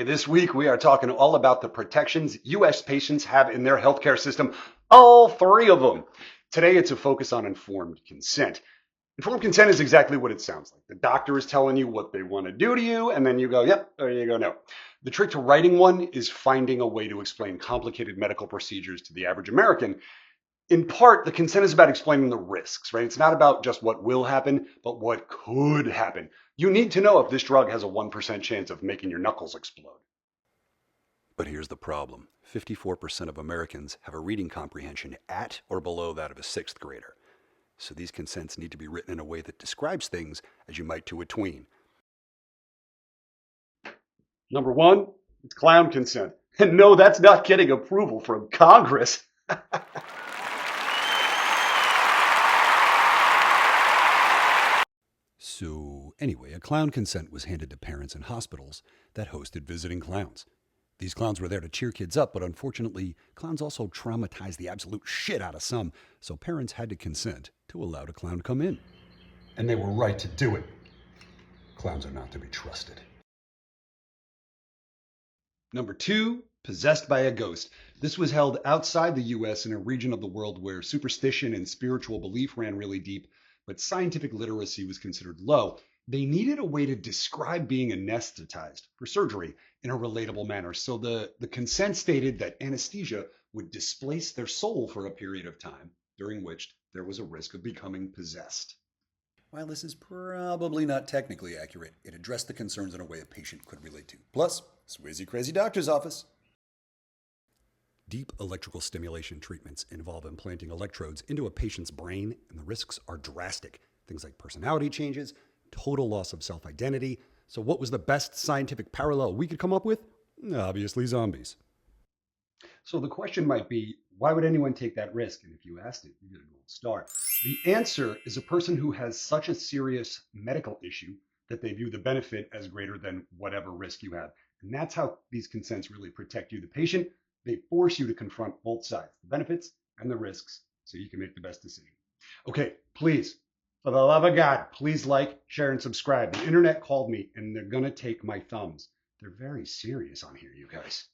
this week we are talking all about the protections U.S. patients have in their healthcare system, all three of them. Today it's a focus on informed consent. Informed consent is exactly what it sounds like. The doctor is telling you what they want to do to you, and then you go, yep, or you go, no. The trick to writing one is finding a way to explain complicated medical procedures to the average American. In part, the consent is about explaining the risks, right? It's not about just what will happen, but what could happen. You need to know if this drug has a 1% chance of making your knuckles explode. But here's the problem. 54% of Americans have a reading comprehension at or below that of a sixth grader. So these consents need to be written in a way that describes things as you might to a tween. Number one, it's clown consent. And no, that's not getting approval from Congress. So anyway, a clown consent was handed to parents in hospitals that hosted visiting clowns. These clowns were there to cheer kids up, but unfortunately, clowns also traumatized the absolute shit out of some, so parents had to consent to allow a clown to come in. And they were right to do it. Clowns are not to be trusted. Number two, possessed by a ghost. This was held outside the US in a region of the world where superstition and spiritual belief ran really deep, but scientific literacy was considered low. They needed a way to describe being anesthetized for surgery in a relatable manner. So the consent stated that anesthesia would displace their soul for a period of time, during which there was a risk of becoming possessed. While this is probably not technically accurate, it addressed the concerns in a way a patient could relate to. Plus, Swayze Crazy Doctor's Office. Deep electrical stimulation treatments involve implanting electrodes into a patient's brain, and the risks are drastic. Things like personality changes, total loss of self-identity. So what was the best scientific parallel we could come up with? Obviously zombies. So the question might be, why would anyone take that risk? And if you asked it, you get a gold star. The answer is a person who has such a serious medical issue that they view the benefit as greater than whatever risk you have. And that's how these consents really protect you, the patient. They force you to confront both sides, the benefits and the risks, so you can make the best decision. Okay, please, for the love of God, please like, share, and subscribe. The internet called me, and they're going to take my thumbs. They're very serious on here, you guys.